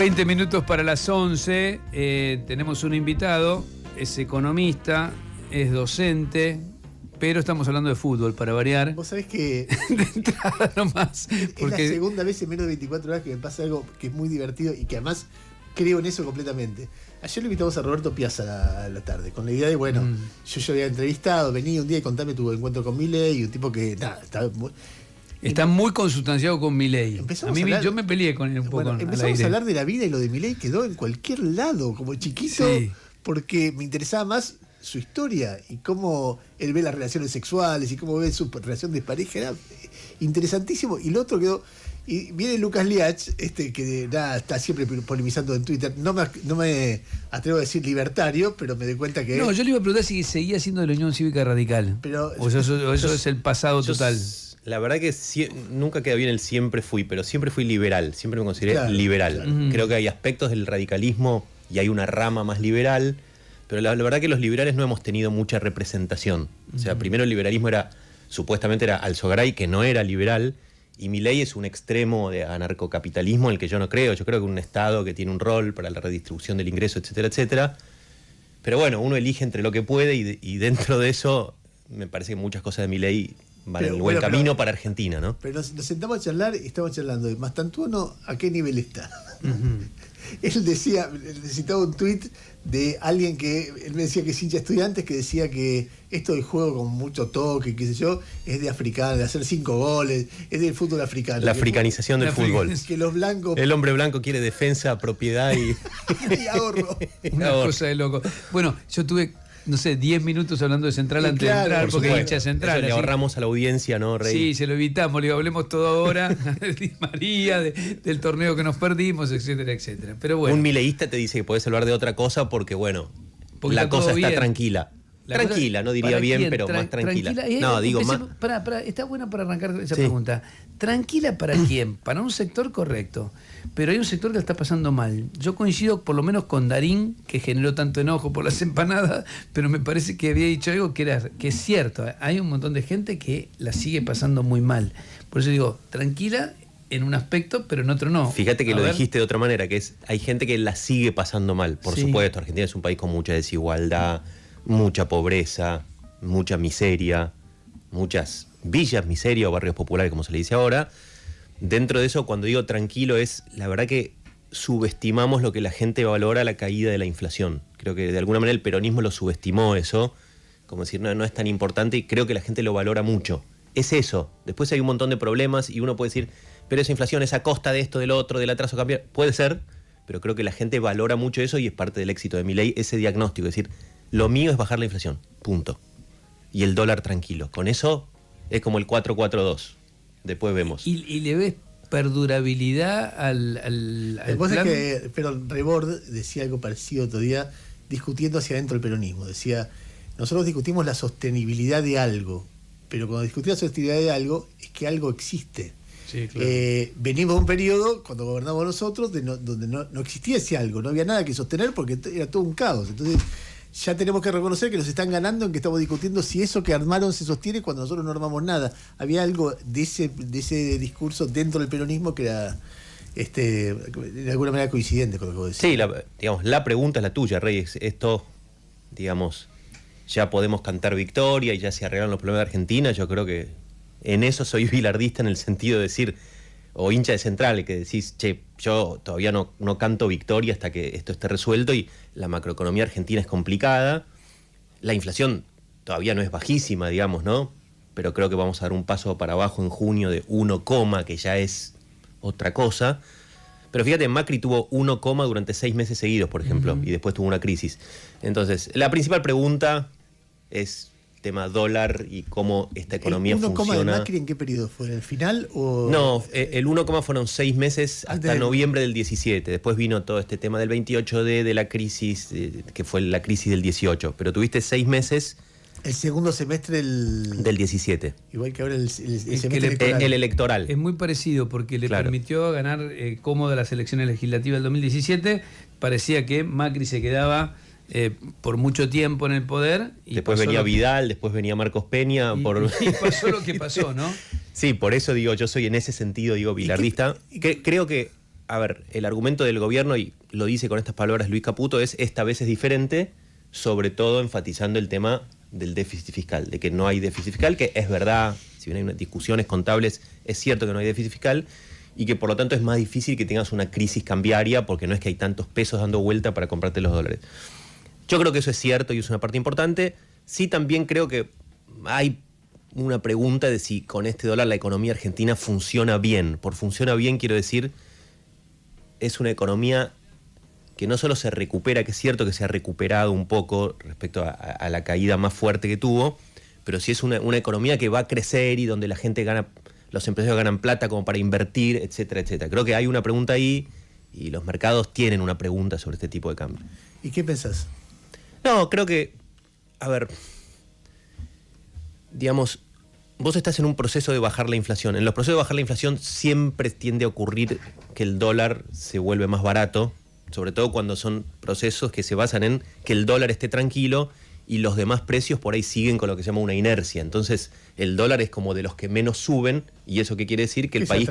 20 minutos para las 11, tenemos un invitado, es economista, es docente, pero estamos hablando de fútbol, para variar. Vos sabés que De entrada nomás. es la segunda vez en menos de 24 horas que me pasa algo que es muy divertido y que además creo en eso completamente. Ayer le invitamos a Roberto Piazza a la tarde, con la idea de, bueno, yo ya había entrevistado, venía un día y contame tu encuentro con Milei, y un tipo que, nada, Está muy consustanciado con Milei. Empezamos a hablar, yo me peleé con él un poco. bueno, empezamos a hablar de la vida y lo de Milei quedó en cualquier lado, como chiquito, Sí. porque me interesaba más su historia y cómo él ve las relaciones sexuales y cómo ve su relación de pareja. Era interesantísimo. Y lo otro quedó. Y viene Lucas Liach, que nada, está siempre polemizando en Twitter. No me atrevo a decir libertario, pero me doy cuenta que. No, yo le iba a preguntar si seguía siendo de la Unión Cívica Radical. Pero, o eso es el pasado total. La verdad que nunca queda bien el siempre fui, pero siempre fui liberal, siempre me consideré liberal. Claro. Creo que hay aspectos del radicalismo y hay una rama más liberal, pero la verdad que los liberales no hemos tenido mucha representación. O sea, primero el liberalismo supuestamente era Alzogaray, que no era liberal, y Milei es un extremo de anarcocapitalismo en el que yo no creo. Yo creo que un Estado que tiene un rol para la redistribución del ingreso, etcétera, etcétera. Pero bueno, uno elige entre lo que puede y dentro de eso me parece que muchas cosas de Milei van en el buen camino para Argentina, ¿no? Pero nos sentamos a charlar y estamos charlando de Mastantuono, ¿a qué nivel está? Él decía, necesitaba un tuit de alguien él me decía que es hincha de Estudiantes, que decía que esto del juego con mucho toque, qué sé yo, es de africano, de hacer 5 goles, es del fútbol africano. La africanización del fútbol. Que los blancos... El hombre blanco quiere defensa, propiedad y ahorro. Una cosa de loco. Bueno, yo tuve, no sé, 10 minutos hablando de Central antes de entrar, por porque supuesto. hincha de Central. Eso le ahorramos a la audiencia, ¿no, Rey? Sí, se lo evitamos, le digo, hablemos todo ahora de Di María, del torneo que nos perdimos, etcétera, etcétera. Pero bueno. Un mileísta te dice que podés hablar de otra cosa porque, bueno, Porque la está todo cosa está bien. tranquila. Tranquila, no diría bien, pero más tranquila. No, digo más. Está buena para arrancar esa Sí. pregunta. ¿Tranquila para quién? Para un sector correcto. Pero hay un sector que la está pasando mal. Yo coincido por lo menos con Darín, que generó tanto enojo por las empanadas, pero me parece que había dicho algo que es cierto. Hay un montón de gente que la sigue pasando muy mal. Por eso digo, tranquila en un aspecto, pero en otro no. Fíjate que lo dijiste de otra manera, que hay gente que la sigue pasando mal. Por Sí. supuesto, Argentina es un país con mucha desigualdad, mucha pobreza, mucha miseria, muchas villas miseria o barrios populares, como se le dice ahora. Dentro de eso, cuando digo tranquilo, es la verdad que subestimamos lo que la gente valora, la caída de la inflación. Creo que de alguna manera el peronismo lo subestimó eso, como decir, no es tan importante, y creo que la gente lo valora mucho. Es eso. Después hay un montón de problemas y uno puede decir, pero esa inflación es a costa de esto, del otro, del atraso cambiario. Puede ser, pero creo que la gente valora mucho eso y es parte del éxito de Milei, ese diagnóstico, es decir, lo mío es bajar la inflación, punto. Y el dólar tranquilo. Con eso es como el 4-4-2. Después vemos. ¿Y le ves perdurabilidad al Vos plan? es que, pero Rebord decía algo parecido otro día, discutiendo hacia adentro el peronismo. Decía, nosotros discutimos la sostenibilidad de algo, pero cuando discutimos la sostenibilidad de algo, es que algo existe. Sí, claro. Venimos de un periodo, cuando gobernamos nosotros, donde no existía ese algo, no había nada que sostener porque era todo un caos. Entonces, ya tenemos que reconocer que nos están ganando en que estamos discutiendo si eso que armaron se sostiene cuando nosotros no armamos nada. Había algo de ese discurso dentro del peronismo que era de alguna manera coincidente con lo que vos decís. Sí, la pregunta es la tuya, Reyes. Esto, digamos, ya podemos cantar victoria y ya se arreglan los problemas de Argentina. Yo creo que en eso soy bilardista en el sentido de decir, o hincha de Central, que decís, che, yo todavía no canto victoria hasta que esto esté resuelto y la macroeconomía argentina es complicada. La inflación todavía no es bajísima, digamos, ¿no? Pero creo que vamos a dar un paso para abajo en junio de 1, que ya es otra cosa. Pero fíjate, Macri tuvo 1, durante 6 meses seguidos, por ejemplo, y después tuvo una crisis. Entonces, la principal pregunta es tema dólar y cómo esta economía ¿El 1, funciona. de Macri en qué periodo fue? ¿En el final o...? No, el 1, fueron 6 meses hasta noviembre del 17. Después vino todo este tema del 28D, de la crisis, que fue la crisis del 18. Pero tuviste 6 meses... El segundo semestre del 17. Igual que ahora el semestre electoral. El electoral. Es muy parecido porque le Claro. permitió ganar cómoda las elecciones legislativas del 2017. Parecía que Macri se quedaba por mucho tiempo en el poder. Y después venía Vidal, después venía Marcos Peña. Y pasó lo que pasó, ¿no? Sí, por eso digo, yo soy en ese sentido, bilardista. Creo que a ver, el argumento del gobierno, y lo dice con estas palabras Luis Caputo, es esta vez es diferente, sobre todo enfatizando el tema del déficit fiscal, de que no hay déficit fiscal, que es verdad, si bien hay unas discusiones contables, es cierto que no hay déficit fiscal, y que por lo tanto es más difícil que tengas una crisis cambiaria, porque no es que hay tantos pesos dando vuelta para comprarte los dólares. Yo creo que eso es cierto y es una parte importante. Sí, también creo que hay una pregunta de si con este dólar la economía argentina funciona bien. Por funciona bien quiero decir, es una economía que no solo se recupera, que es cierto que se ha recuperado un poco respecto a la caída más fuerte que tuvo, pero sí es una economía que va a crecer y donde la gente gana, los empresarios ganan plata como para invertir, etcétera, etcétera. Creo que hay una pregunta ahí y los mercados tienen una pregunta sobre este tipo de cambio. ¿Y qué pensás? No, creo que, a ver, digamos, vos estás en un proceso de bajar la inflación. En los procesos de bajar la inflación siempre tiende a ocurrir que el dólar se vuelve más barato, sobre todo cuando son procesos que se basan en que el dólar esté tranquilo y los demás precios por ahí siguen con lo que se llama una inercia. Entonces, el dólar es como de los que menos suben, y eso qué quiere decir que el país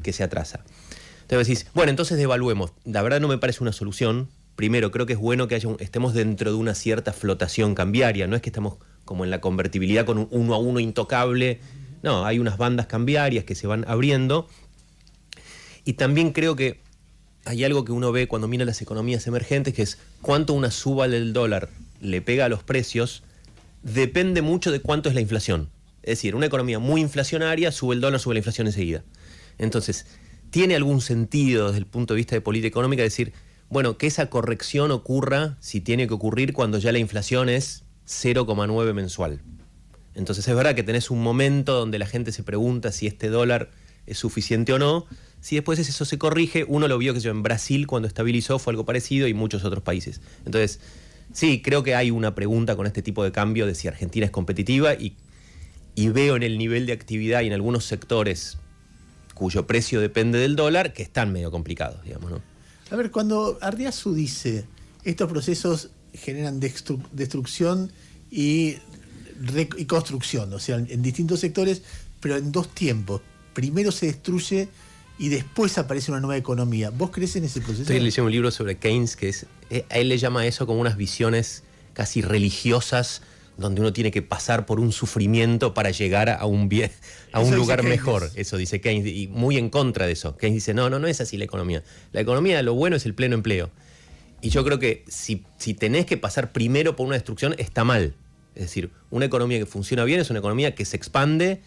que se atrasa. Entonces decís, bueno, entonces devaluemos. La verdad no me parece una solución. Primero, creo que es bueno que estemos dentro de una cierta flotación cambiaria. No es que estamos como en la convertibilidad con un 1 a 1 intocable. No, hay unas bandas cambiarias que se van abriendo. Y también creo que hay algo que uno ve cuando mira las economías emergentes, que es cuánto una suba del dólar le pega a los precios, depende mucho de cuánto es la inflación. Es decir, una economía muy inflacionaria, sube el dólar, sube la inflación enseguida. Entonces, ¿tiene algún sentido desde el punto de vista de política económica decir, bueno, que esa corrección ocurra, si tiene que ocurrir, cuando ya la inflación es 0,9 mensual? Entonces es verdad que tenés un momento donde la gente se pregunta si este dólar es suficiente o no. Si después eso se corrige, uno lo vio que en Brasil cuando estabilizó fue algo parecido y muchos otros países. Entonces, sí, creo que hay una pregunta con este tipo de cambio de si Argentina es competitiva y veo en el nivel de actividad y en algunos sectores cuyo precio depende del dólar que están medio complicados, digamos, ¿no? A ver, cuando Ardiazu dice estos procesos generan destrucción y construcción, o sea, en distintos sectores, pero en dos tiempos. Primero se destruye y después aparece una nueva economía. ¿Vos crees en ese proceso? Estoy leyendo un libro sobre Keynes que a él le llama eso como unas visiones casi religiosas, donde uno tiene que pasar por un sufrimiento para llegar a un lugar mejor. Eso dice Keynes, y muy en contra de eso. Keynes dice, no es así la economía. La economía, lo bueno es el pleno empleo. Y yo creo que si tenés que pasar primero por una destrucción, está mal. Es decir, una economía que funciona bien es una economía que se expande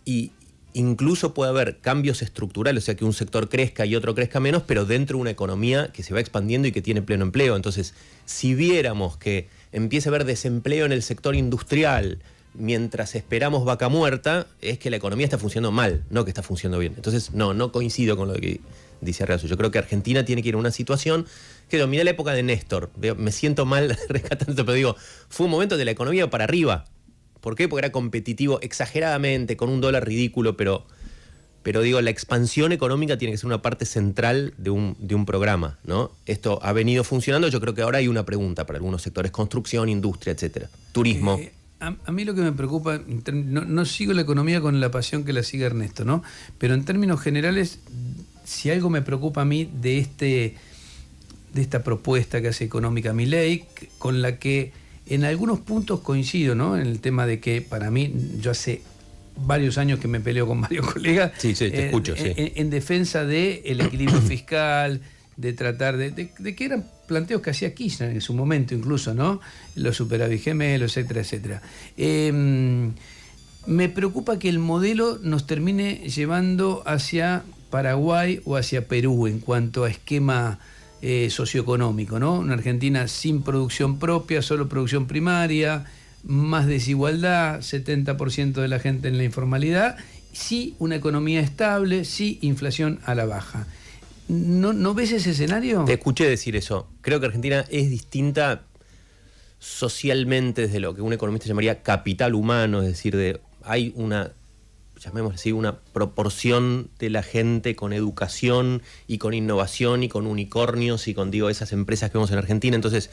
y incluso puede haber cambios estructurales, o sea, que un sector crezca y otro crezca menos, pero dentro de una economía que se va expandiendo y que tiene pleno empleo. Entonces, si viéramos que empieza a haber desempleo en el sector industrial mientras esperamos vaca muerta, es que la economía está funcionando mal, no que está funcionando bien. Entonces, no coincido con lo que dice Ardiazu. Yo creo que Argentina tiene que ir a una situación que mirá la época de Néstor. Me siento mal rescatando, pero digo, fue un momento de la economía para arriba. ¿Por qué? Porque era competitivo exageradamente, con un dólar ridículo, pero digo, la expansión económica tiene que ser una parte central de un programa, ¿no? Esto ha venido funcionando, yo creo que ahora hay una pregunta para algunos sectores, construcción, industria, etcétera, turismo. A mí lo que me preocupa, no sigo la economía con la pasión que la sigue Ernesto, ¿no? Pero en términos generales, si algo me preocupa a mí de esta propuesta que hace económica Milei, con la que en algunos puntos coincido, ¿no? En el tema de que para mí, yo hace varios años que me peleo con varios colegas. Sí, te escucho, sí. En defensa del equilibrio fiscal, de tratar de que eran planteos que hacía Kirchner en su momento incluso, ¿no? Los superávit gemelos, etcétera, etcétera. Me preocupa que el modelo nos termine llevando hacia Paraguay o hacia Perú en cuanto a esquema socioeconómico, ¿no? Una Argentina sin producción propia, solo producción primaria, más desigualdad, 70% de la gente en la informalidad, sí una economía estable, sí inflación a la baja. ¿No ves ese escenario? Te escuché decir eso. Creo que Argentina es distinta socialmente desde lo que un economista llamaría capital humano, es decir, hay una, llamémosle así, una proporción de la gente con educación y con innovación y con unicornios y con, esas empresas que vemos en Argentina. Entonces,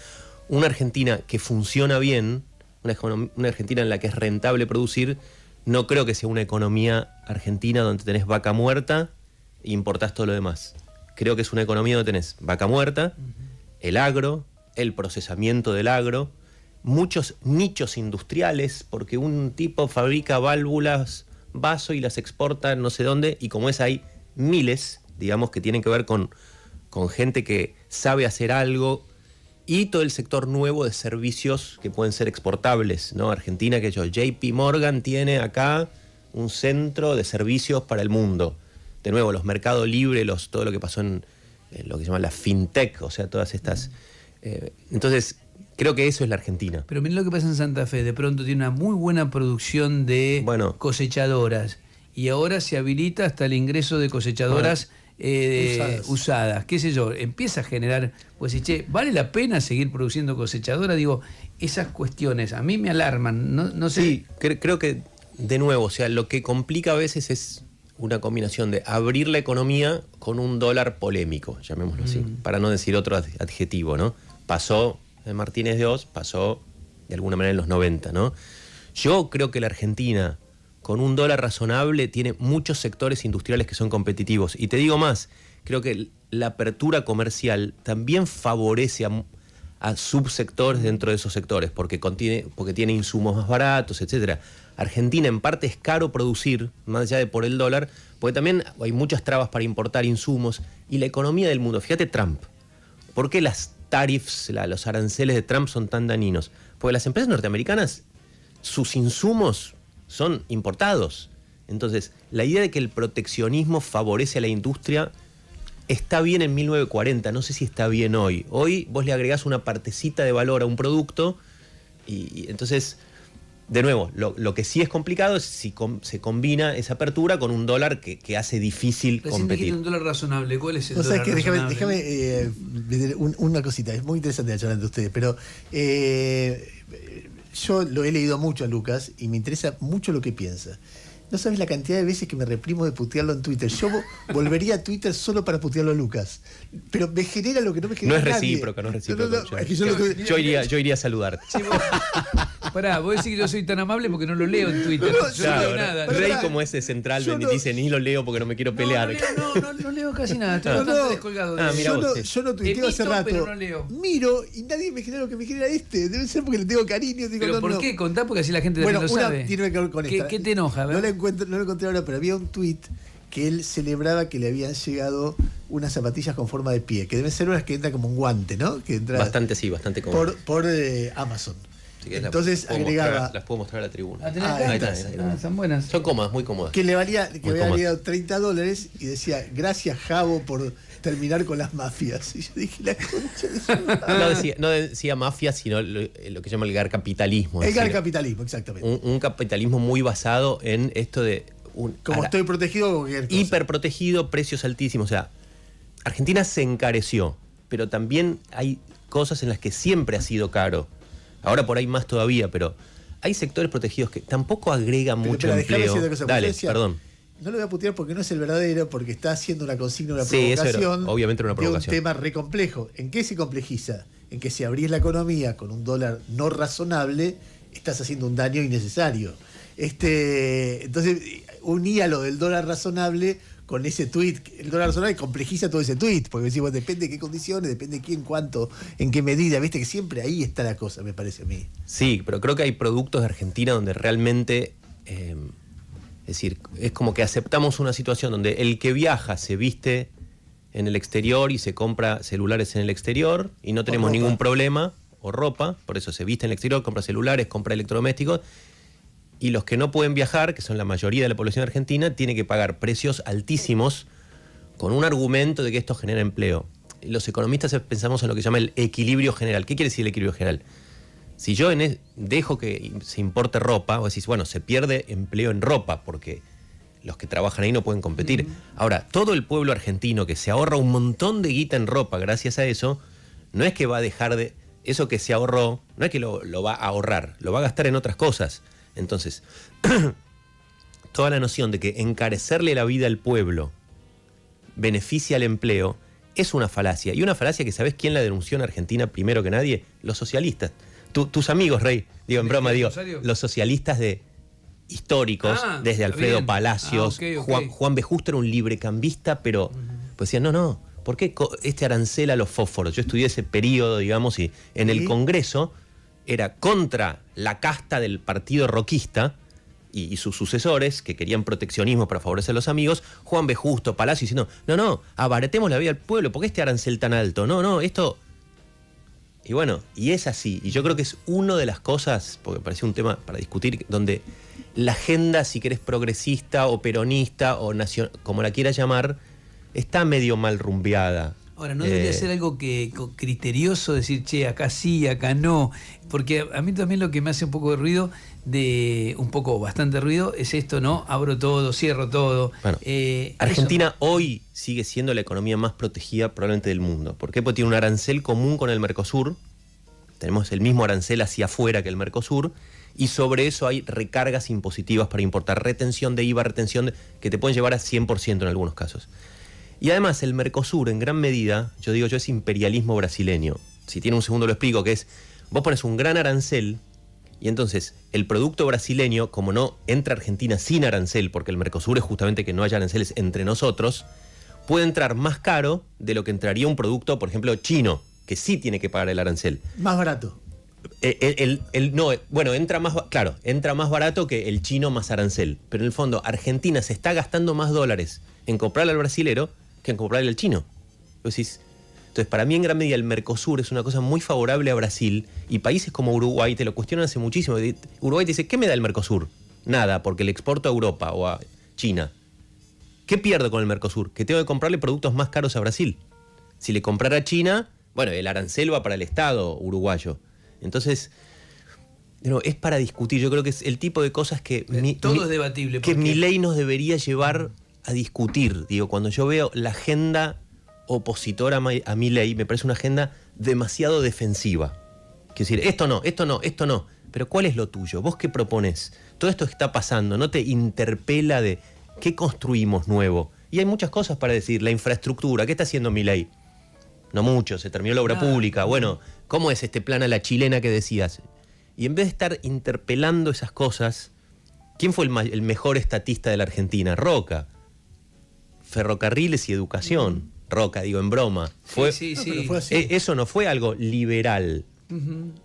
una Argentina que funciona bien, una Argentina en la que es rentable producir, no creo que sea una economía argentina donde tenés vaca muerta e importás todo lo demás. creo que es una economía donde tenés vaca muerta, el agro, el procesamiento del agro, muchos nichos industriales, porque un tipo fabrica válvulas, vaso y las exporta no sé dónde, y como es hay miles, digamos, que tienen que ver con gente que sabe hacer algo, y todo el sector nuevo de servicios que pueden ser exportables, ¿no? Argentina, que JP Morgan tiene acá un centro de servicios para el mundo. De nuevo, los mercados libres, todo lo que pasó en lo que se llama la fintech, o sea, todas estas... entonces, creo que eso es la Argentina. Pero miren lo que pasa en Santa Fe, de pronto tiene una muy buena producción de cosechadoras, y ahora se habilita hasta el ingreso de cosechadoras usadas, qué sé yo, empieza a generar, pues che, ¿vale la pena seguir produciendo cosechadoras? Digo, esas cuestiones a mí me alarman, no sé. Sí, creo que, de nuevo, o sea, lo que complica a veces es una combinación de abrir la economía con un dólar polémico, llamémoslo así, para no decir otro adjetivo, ¿no? Pasó en Martínez de Oz, pasó de alguna manera en los 90, ¿no? Yo creo que la Argentina, con un dólar razonable, tiene muchos sectores industriales que son competitivos. Y te digo más, creo que la apertura comercial también favorece a subsectores dentro de esos sectores, porque tiene insumos más baratos, etcétera. Argentina en parte es caro producir, más allá de por el dólar, porque también hay muchas trabas para importar insumos, y la economía del mundo. Fíjate Trump, ¿por qué las tariffs, los aranceles de Trump son tan dañinos? Porque las empresas norteamericanas, sus insumos son importados. Entonces, la idea de que el proteccionismo favorece a la industria está bien en 1940, no sé si está bien hoy. Hoy vos le agregás una partecita de valor a un producto y entonces, de nuevo, lo que sí es complicado es si se combina esa apertura con un dólar que hace difícil competir. Un dólar razonable, ¿cuál es el O sea, dólar razonable? déjame una cosita, es muy interesante la charla entre ustedes, pero yo lo he leído mucho a Lucas y me interesa mucho lo que piensa. No sabes la cantidad de veces que me reprimo de putearlo en Twitter. Yo volvería a Twitter solo para putearlo a Lucas. Pero me genera lo que no me genera. No es recíproco, no es recíproco. Es que yo iría a saludarte. Sí, pará, vos decís que yo soy tan amable porque no lo leo en Twitter. Yo no leo nada. Rey, como ese central, dice, ni lo leo porque no me quiero pelear. No leo casi nada, estoy bastante descolgado. Yo no tuiteo hace rato. Pero no leo. Miro y nadie me genera lo que me genera este. Debe ser porque le tengo cariño. Digo, ¿Pero por qué? Contá porque así la gente también lo sabe. Tiene que ver con esta. ¿Qué te enoja? No lo encontré ahora, pero había un tuit que él celebraba que le habían llegado unas zapatillas con forma de pie, que deben ser unas que entran como un guante, ¿no? Que entra bastante cómodo. Por Amazon. Entonces agregaba... las puedo mostrar a la tribuna. Ahí están buenas. Son cómodas, muy cómodas. Que había llegado $30 y decía, gracias Javo por terminar con las mafias. Y yo dije, la concha de su madre. No decía mafia, sino lo que llama el garcapitalismo. El garcapitalismo, exactamente. Un capitalismo muy basado en esto de... Como estoy protegido con cualquier cosa. Hiperprotegido, precios altísimos. O sea, Argentina se encareció, pero también hay cosas en las que siempre ha sido caro. Ahora por ahí más todavía, pero hay sectores protegidos que tampoco agregan mucho empleo. Dale, perdón. No lo voy a putear porque no es el verdadero, porque está haciendo una consigna, una provocación. Obviamente una provocación. De un tema re complejo. ¿En qué se complejiza? En que si abrís la economía con un dólar no razonable, estás haciendo un daño innecesario. Entonces, unía lo del dólar razonable con ese tuit. El dólar razonable complejiza todo ese tuit, porque decimos, depende de qué condiciones, depende de quién, cuánto, en qué medida. Viste que siempre ahí está la cosa, me parece a mí. Sí, pero creo que hay productos de Argentina donde realmente... es decir, es como que aceptamos una situación donde el que viaja se viste en el exterior y se compra celulares en el exterior y no tenemos ningún problema, o ropa, por eso se viste en el exterior, compra celulares, compra electrodomésticos, y los que no pueden viajar, que son la mayoría de la población argentina, tienen que pagar precios altísimos con un argumento de que esto genera empleo. Los economistas pensamos en lo que se llama el equilibrio general. ¿Qué quiere decir el equilibrio general? Si yo dejo que se importe ropa, o decís, bueno, se pierde empleo en ropa porque los que trabajan ahí no pueden competir. Ahora, todo el pueblo argentino que se ahorra un montón de guita en ropa gracias a eso, no es que va a dejar de... Eso que se ahorró, no es que lo va a ahorrar, lo va a gastar en otras cosas. Entonces, toda la noción de que encarecerle la vida al pueblo beneficia al empleo es una falacia. Y una falacia que ¿sabés quién la denunció en Argentina primero que nadie? Los socialistas. Tus amigos, Rey, digo en broma, los socialistas históricos, desde Alfredo Palacios, okay. Juan B. Justo era un librecambista, pero pues decían, no, ¿por qué este arancel a los fósforos? Yo estudié ese periodo, digamos, y en el Congreso era contra la casta del partido roquista y sus sucesores, que querían proteccionismo para favorecer a los amigos, Juan B. Justo, Palacio, diciendo, no, abaratemos la vida al pueblo, ¿por qué este arancel tan alto? No, esto... Y bueno, y es así, y yo creo que es una de las cosas, porque parece un tema para discutir, donde la agenda, si querés, progresista o peronista, o como la quieras llamar, está medio mal rumbeada. Ahora, ¿no debería ser algo criterioso, decir, che, acá sí, acá no? Porque a mí también lo que me hace un poco de ruido, bastante ruido, es esto, ¿no? Abro todo, cierro todo. Bueno, Argentina hoy sigue siendo la economía más protegida probablemente del mundo. ¿Por qué? Porque tiene un arancel común con el Mercosur. Tenemos el mismo arancel hacia afuera que el Mercosur. Y sobre eso hay recargas impositivas para importar, retención de IVA, que te pueden llevar a 100% en algunos casos. Y además el Mercosur en gran medida, yo es imperialismo brasileño. Si tiene un segundo lo explico, que es, vos pones un gran arancel y entonces el producto brasileño, como no entra a Argentina sin arancel, porque el Mercosur es justamente que no haya aranceles entre nosotros, puede entrar más caro de lo que entraría un producto, por ejemplo, chino, que sí tiene que pagar el arancel. Más barato. Entra más barato que el chino más arancel. Pero en el fondo, Argentina se está gastando más dólares en comprarle al brasilero que en comprarle al chino. Entonces, para mí, en gran medida, el Mercosur es una cosa muy favorable a Brasil, y países como Uruguay te lo cuestionan hace muchísimo. Uruguay te dice, ¿qué me da el Mercosur? Nada, porque le exporto a Europa o a China. ¿Qué pierdo con el Mercosur? Que tengo que comprarle productos más caros a Brasil. Si le comprara a China, bueno, el arancel va para el Estado uruguayo. Entonces, es para discutir. Yo creo que es el tipo de cosas que todo es debatible. Que Milei nos debería llevar a discutir. Cuando yo veo la agenda opositora a Milei, me parece una agenda demasiado defensiva. Quiero decir, esto no. Pero ¿cuál es lo tuyo? ¿Vos qué propones? Todo esto que está pasando, ¿no te interpela de qué construimos nuevo? Y hay muchas cosas para decir. La infraestructura, ¿qué está haciendo Milei? No mucho, se terminó la obra pública. Bueno, ¿cómo es este plan a la chilena que decías? Y en vez de estar interpelando esas cosas, ¿quién fue el mejor estatista de la Argentina? Roca. Ferrocarriles y educación. Roca, digo, en broma. Sí. Fue así. Eso no fue algo liberal.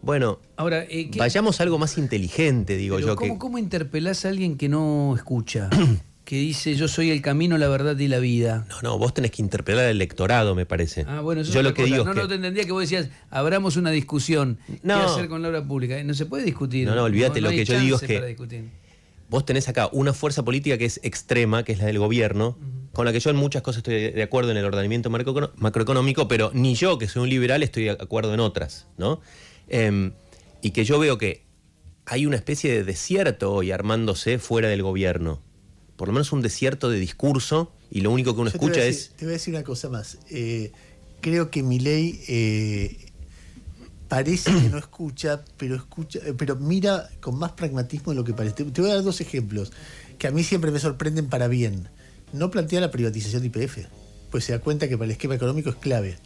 Bueno, ahora, vayamos a algo más inteligente, digo yo. ¿Cómo interpelás a alguien que no escucha? Que dice, yo soy el camino, la verdad y la vida. No, vos tenés que interpelar al electorado, me parece. Bueno, eso yo es lo otra que cosa. digo No te entendía que vos decías, abramos una discusión. ¿Qué hacer con la obra pública? No se puede discutir. No, olvídate, lo que yo digo es que vos tenés acá una fuerza política que es extrema, que es la del gobierno, con la que yo en muchas cosas estoy de acuerdo en el ordenamiento macroeconómico, pero ni yo, que soy un liberal, estoy de acuerdo en otras, ¿no? Y que yo veo que hay una especie de desierto hoy armándose fuera del gobierno. Por lo menos un desierto de discurso, y lo único que uno escucha es... Te voy a decir una cosa más. Creo que Milei parece que no escucha, pero mira con más pragmatismo de lo que parece. Te voy a dar dos ejemplos que a mí siempre me sorprenden para bien. No plantea la privatización de YPF, pues se da cuenta que para el esquema económico es clave.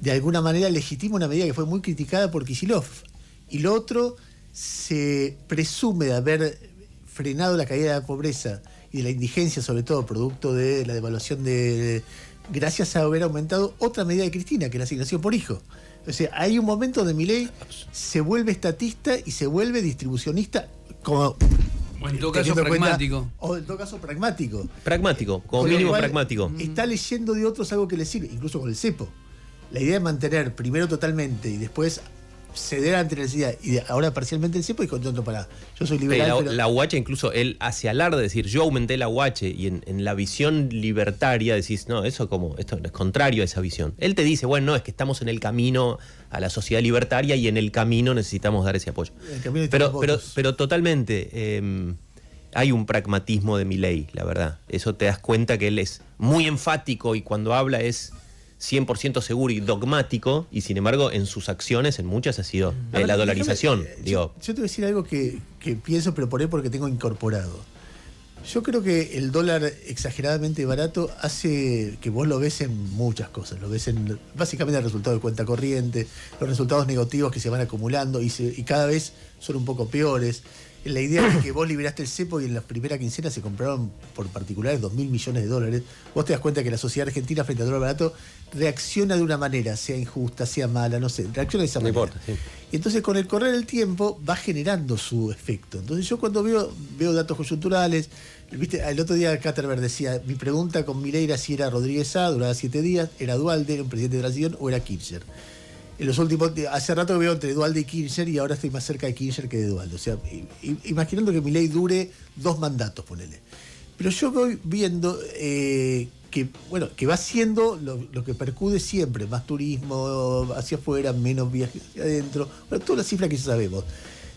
De alguna manera legitima una medida que fue muy criticada por Kicillof. Y lo otro, se presume de haber frenado la caída de la pobreza y de la indigencia, sobre todo producto de la devaluación gracias a haber aumentado otra medida de Cristina, que es la asignación por hijo. O sea, hay un momento donde Milei se vuelve estatista y se vuelve distribucionista, como... O en todo caso pragmático. Pragmático, como mínimo pragmático. Está leyendo de otros algo que le sirve, incluso con el cepo. La idea de mantener primero totalmente y después ceder ante la necesidad y ahora parcialmente el cepo y contento para... Yo soy liberal, la UH, incluso él hace alarde de decir, yo aumenté la UH, y en la visión libertaria decís, no, esto es contrario a esa visión. Él te dice, bueno, no, es que estamos en el camino a la sociedad libertaria y en el camino necesitamos dar ese apoyo. Pero totalmente hay un pragmatismo de Milei, la verdad. Eso te das cuenta que él es muy enfático y cuando habla es 100% seguro y dogmático, y sin embargo en sus acciones, en muchas, ha sido la dolarización. Yo te voy a decir algo que pienso proponer porque tengo incorporado. Yo creo que el dólar exageradamente barato hace que vos lo ves en muchas cosas. Lo ves en básicamente el resultado de cuenta corriente, los resultados negativos que se van acumulando y cada vez son un poco peores. la idea de que vos liberaste el cepo y en la primera quincena se compraron por particulares 2.000 millones de dólares, vos te das cuenta que la sociedad argentina frente al dólar barato reacciona de una manera, sea injusta, sea mala, no sé, reacciona de esa manera. importa, sí. Y entonces con el correr del tiempo va generando su efecto. Entonces yo cuando veo datos coyunturales, viste, el otro día Katterberg decía, mi pregunta con Milei era si era Rodríguez Sá, duraba 7 días, era Duhalde, era un presidente de transición, o era Kirchner. En los últimos, hace rato que veo entre Duhalde y Kirchner y ahora estoy más cerca de Kirchner que de Duhalde. O sea, imaginando que Milei dure 2 mandatos, ponele. Pero yo voy viendo que va siendo lo que percude siempre, más turismo hacia afuera, menos viajes hacia adentro, bueno, todas las cifras que ya sabemos.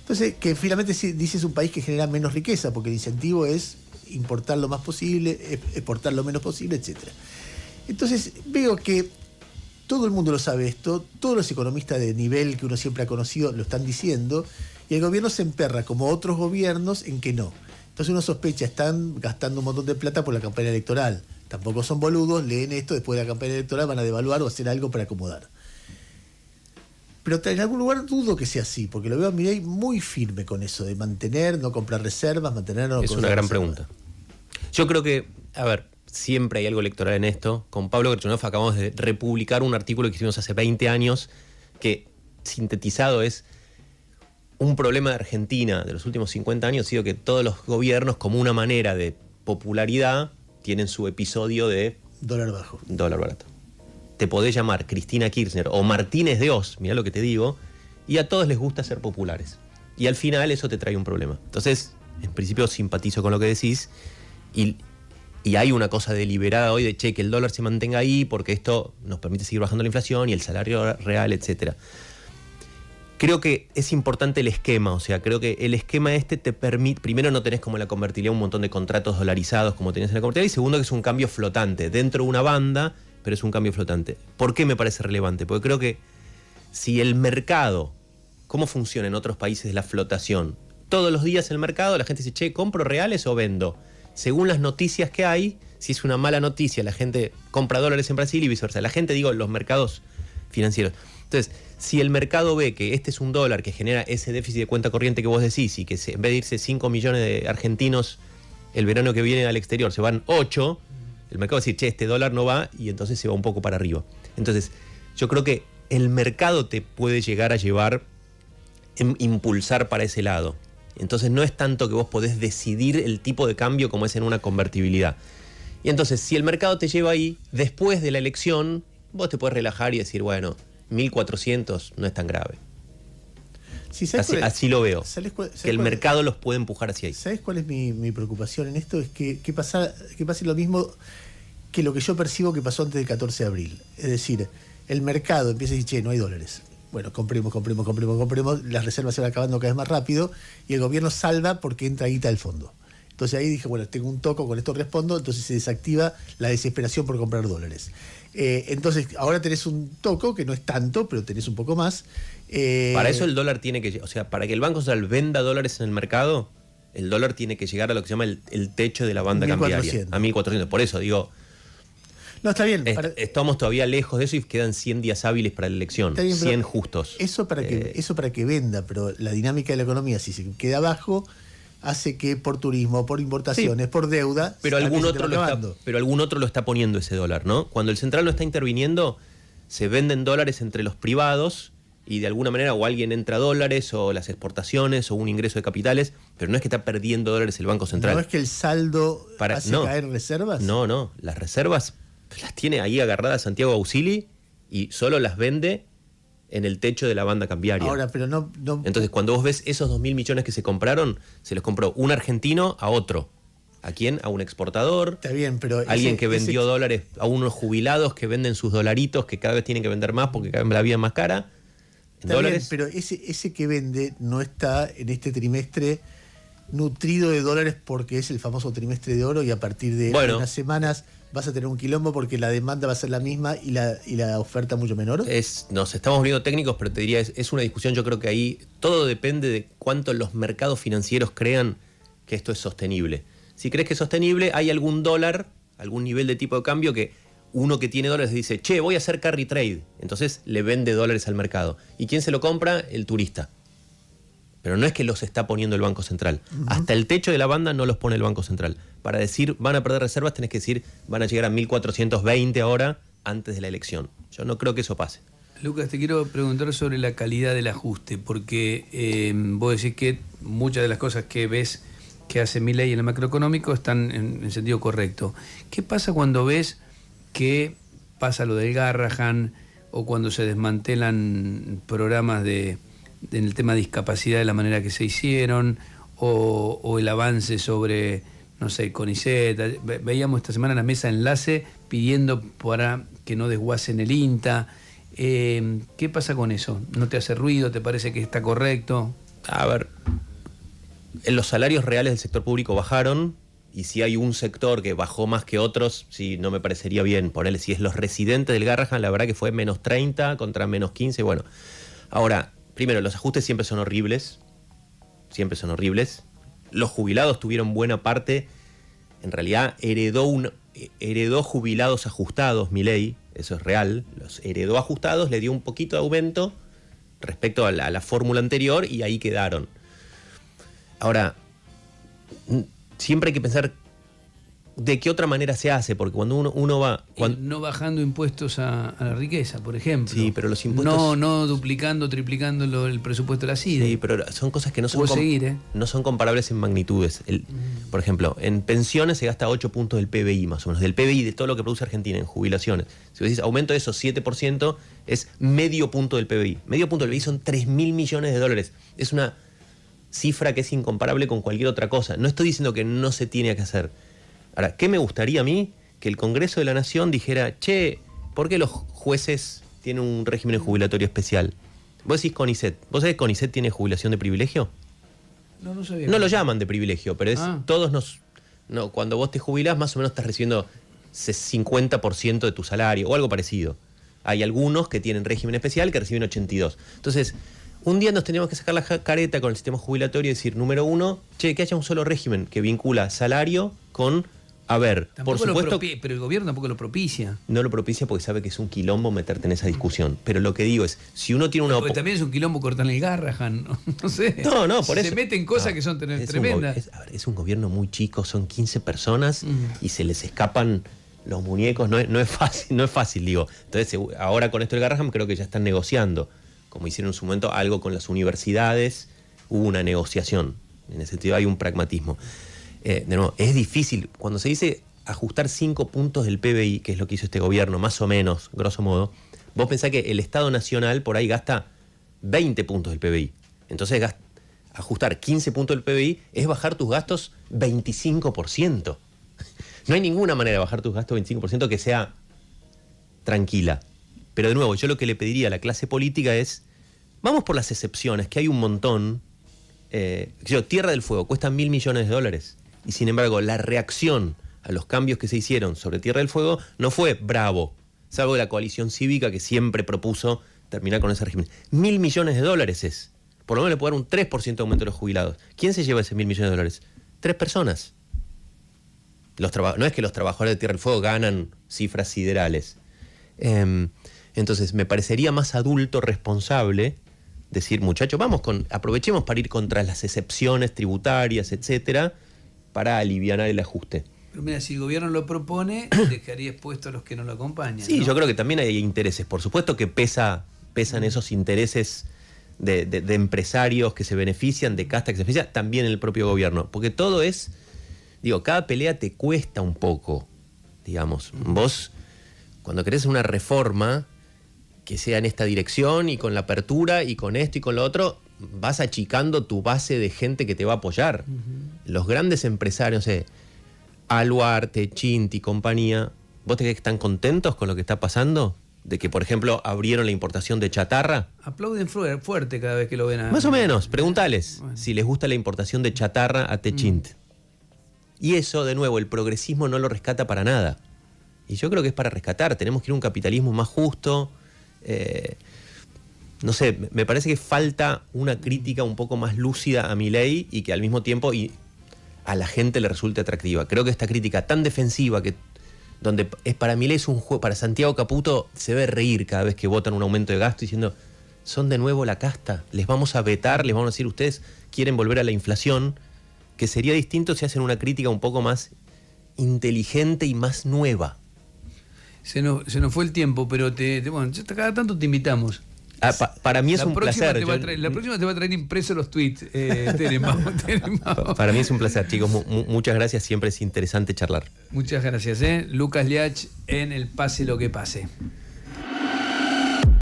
Entonces, que finalmente dice es un país que genera menos riqueza, porque el incentivo es importar lo más posible, exportar lo menos posible, etc. Entonces, veo que todo el mundo lo sabe esto, todos los economistas de nivel que uno siempre ha conocido lo están diciendo, y el gobierno se emperra, como otros gobiernos, en que no. Entonces uno sospecha, están gastando un montón de plata por la campaña electoral. Tampoco son boludos, leen esto, después de la campaña electoral van a devaluar o hacer algo para acomodar. Pero en algún lugar dudo que sea así, porque lo veo a Milei muy firme con eso, de mantener, no comprar reservas, mantener... No es una gran pregunta. Yo creo que, a ver, siempre hay algo electoral en esto. Con Pablo Kirchhoff acabamos de republicar un artículo que hicimos hace 20 años que, sintetizado, es un problema de Argentina de los últimos 50 años ha sido que todos los gobiernos, como una manera de popularidad, tienen su episodio de dólar bajo. Dólar barato. Te podés llamar Cristina Kirchner o Martínez de Oz, mirá lo que te digo, y a todos les gusta ser populares. Y al final eso te trae un problema. Entonces, en principio simpatizo con lo que decís y hay una cosa deliberada hoy de que el dólar se mantenga ahí porque esto nos permite seguir bajando la inflación y el salario real, etcétera. Creo que es importante el esquema, o sea, creo que el esquema este te permite, primero no tenés como en la convertibilidad un montón de contratos dolarizados como tenés en la convertibilidad, y segundo que es un cambio flotante, dentro de una banda, pero es un cambio flotante. ¿Por qué me parece relevante? Porque creo que si el mercado, ¿cómo funciona en otros países la flotación? Todos los días el mercado la gente dice, che, ¿compro reales o vendo? Según las noticias que hay, si es una mala noticia, la gente compra dólares en Brasil y viceversa. La gente, digo, los mercados financieros. Entonces, si el mercado ve que este es un dólar que genera ese déficit de cuenta corriente que vos decís y que en vez de irse 5 millones de argentinos el verano que viene al exterior se van 8, el mercado va a decir, che, este dólar no va, y entonces se va un poco para arriba. Entonces, yo creo que el mercado te puede llegar a llevar, impulsar para ese lado. Entonces no es tanto que vos podés decidir el tipo de cambio como es en una convertibilidad. Y entonces, si el mercado te lleva ahí, después de la elección, vos te podés relajar y decir, bueno, 1.400 no es tan grave. Sí, así lo veo. Que el mercado los puede empujar hacia ahí. ¿Sabes cuál es mi preocupación en esto? Es que pase lo mismo que lo que yo percibo que pasó antes del 14 de abril. Es decir, el mercado empieza a decir, che, no hay dólares. Bueno, compremos, las reservas se van acabando cada vez más rápido y el gobierno salva porque entra guita del fondo. Entonces ahí dije, bueno, tengo un toco, con esto respondo, entonces se desactiva la desesperación por comprar dólares. Entonces ahora tenés un toco, que no es tanto, pero tenés un poco más. Para eso el dólar tiene que, o sea, para que el Banco Central venda dólares en el mercado, el dólar tiene que llegar a lo que se llama el techo de la banda 1400. cambiaria, a 1.400. Por eso digo, no, está bien. Estamos todavía lejos de eso y quedan 100 días hábiles para la elección, bien, 100 justos. Eso para que venda, pero la dinámica de la economía, si se queda abajo, hace que por turismo, por importaciones, por deuda, pero algún otro lo está poniendo ese dólar, ¿no? Cuando el central no está interviniendo, se venden dólares entre los privados y de alguna manera o alguien entra dólares o las exportaciones o un ingreso de capitales, pero no es que está perdiendo dólares el Banco Central. ¿No es que el saldo hace caer reservas? No, las reservas las tiene ahí agarradas Santiago Ausili y solo las vende en el techo de la banda cambiaria. Ahora, pero no... Entonces, cuando vos ves esos 2.000 millones que se compraron, se los compró un argentino a otro. ¿A quién? A un exportador. Está bien, pero... Alguien que vendió dólares a unos jubilados que venden sus dolaritos, que cada vez tienen que vender más porque cada vez la vida es más cara. Está bien, pero ese que vende no está en este trimestre nutrido de dólares porque es el famoso trimestre de oro y a partir de unas semanas vas a tener un quilombo porque la demanda va a ser la misma y la oferta mucho menor. Nos estamos volviendo técnicos, pero te diría, es una discusión, yo creo que ahí todo depende de cuánto los mercados financieros crean que esto es sostenible. Si crees que es sostenible, hay algún dólar, algún nivel de tipo de cambio que uno que tiene dólares dice, che, voy a hacer carry trade. Entonces le vende dólares al mercado. ¿Y quién se lo compra? El turista. Pero no es que los está poniendo el Banco Central. Hasta el techo de la banda no los pone el Banco Central. Para decir van a perder reservas tenés que decir van a llegar a 1.420 ahora antes de la elección. Yo no creo que eso pase. Lucas, te quiero preguntar sobre la calidad del ajuste, porque vos decís que muchas de las cosas que ves que hace Milei en el macroeconómico están en sentido correcto. ¿Qué pasa cuando ves que pasa lo del Garrahan o cuando se desmantelan programas en el tema de discapacidad de la manera que se hicieron o el avance sobre, no sé, CONICET? Veíamos esta semana la mesa enlace pidiendo para que no desguacen el INTA. ¿Qué pasa con eso? ¿No te hace ruido? ¿Te parece que está correcto? A ver, los salarios reales del sector público bajaron, y si hay un sector que bajó más que otros, sí, no me parecería bien ponerle. Si es los residentes del Garrahan, la verdad que fue menos 30 contra menos 15. Bueno, ahora, primero, los ajustes siempre son horribles. Siempre son horribles. Los jubilados tuvieron buena parte. En realidad, heredó jubilados ajustados, Milei. Eso es real. Los heredó ajustados, le dio un poquito de aumento respecto a la fórmula anterior y ahí quedaron. Ahora, siempre hay que pensar de qué otra manera se hace, porque cuando uno va... No bajando impuestos a la riqueza, por ejemplo. Sí, pero los impuestos... No duplicando, triplicando el presupuesto de la CIDE. Sí, pero son cosas que no son, no son comparables en magnitudes. Por ejemplo, en pensiones se gasta 8 puntos del PBI, más o menos. Del PBI, de todo lo que produce Argentina en jubilaciones. Si vos decís aumento de esos 7%, es medio punto del PBI. Medio punto del PBI son 3.000 millones de dólares. Es una cifra que es incomparable con cualquier otra cosa. No estoy diciendo que no se tiene que hacer. Ahora, ¿qué me gustaría a mí? Que el Congreso de la Nación dijera, che, ¿por qué los jueces tienen un régimen jubilatorio especial? Vos decís CONICET. ¿Vos sabés que CONICET tiene jubilación de privilegio? No sabía. No lo llaman de privilegio, pero es cuando vos te jubilás, más o menos estás recibiendo 50% de tu salario o algo parecido. Hay algunos que tienen régimen especial que reciben 82%. Entonces, un día nos teníamos que sacar la careta con el sistema jubilatorio y decir, número uno, che, que haya un solo régimen que vincula salario con haber. Tampoco por supuesto, pero el gobierno tampoco lo propicia. No lo propicia porque sabe que es un quilombo meterte en esa discusión. Pero lo que digo es, si uno tiene una... Porque también es un quilombo cortar el Garrahan, no sé. No, por eso. Se meten cosas que son tremendas. Es un gobierno muy chico, son 15 personas y se les escapan los muñecos. No es fácil, digo. Entonces, ahora con esto del Garrahan creo que ya están negociando. Como hicieron en su momento algo con las universidades, hubo una negociación. En ese sentido hay un pragmatismo. De nuevo, es difícil. Cuando se dice ajustar 5 puntos del PBI, que es lo que hizo este gobierno, más o menos, grosso modo, vos pensás que el Estado Nacional por ahí gasta 20 puntos del PBI. Entonces, ajustar 15 puntos del PBI es bajar tus gastos 25%. No hay ninguna manera de bajar tus gastos 25% que sea tranquila. Pero de nuevo, yo lo que le pediría a la clase política es, vamos por las excepciones, que hay un montón. Tierra del Fuego cuesta 1.000 millones de dólares. Y sin embargo, la reacción a los cambios que se hicieron sobre Tierra del Fuego no fue bravo, salvo de la coalición cívica que siempre propuso terminar con ese régimen. 1.000 millones de dólares es. Por lo menos le puede dar un 3% de aumento a los jubilados. ¿Quién se lleva ese 1.000 millones de dólares? 3 personas. No es que los trabajadores de Tierra del Fuego ganan cifras siderales. Entonces, me parecería más adulto, responsable, decir, muchachos, aprovechemos para ir contra las excepciones tributarias, etcétera, para aliviar el ajuste. Pero mira, si el gobierno lo propone, dejaría expuesto a los que no lo acompañan. Sí, ¿no? yo creo que también hay intereses. Por supuesto que pesan esos intereses de empresarios que se benefician, de casta que se beneficia, también en el propio gobierno. Porque todo es, cada pelea te cuesta un poco, digamos. Vos, cuando querés una reforma que sea en esta dirección y con la apertura y con esto y con lo otro, vas achicando tu base de gente que te va a apoyar. Los grandes empresarios, Aluarte, Chinti, compañía, ¿vos te crees que están contentos con lo que está pasando? De que, por ejemplo, abrieron la importación de chatarra. Aplauden fuerte cada vez que lo ven. Más o menos, pregúntales si les gusta la importación de chatarra a Techint. Y eso, de nuevo, el progresismo no lo rescata para nada. Y yo creo que es para rescatar. Tenemos que ir a un capitalismo más justo. No sé, me parece que falta una crítica un poco más lúcida a Milei y que al mismo tiempo a la gente le resulte atractiva. Creo que esta crítica tan defensiva donde para Milei es un juego, para Santiago Caputo se ve reír cada vez que votan un aumento de gasto diciendo, son de nuevo la casta. Les vamos a vetar, les vamos a decir, ustedes quieren volver a la inflación, que sería distinto si hacen una crítica un poco más inteligente y más nueva. Se nos fue el tiempo, pero bueno, cada tanto te invitamos. Para mí es un placer. La próxima te va a traer impresos los tweets, Tenenbaum. Para mí es un placer, chicos. Muchas gracias. Siempre es interesante charlar. Muchas gracias. Lucas Liach en el Pase lo que pase.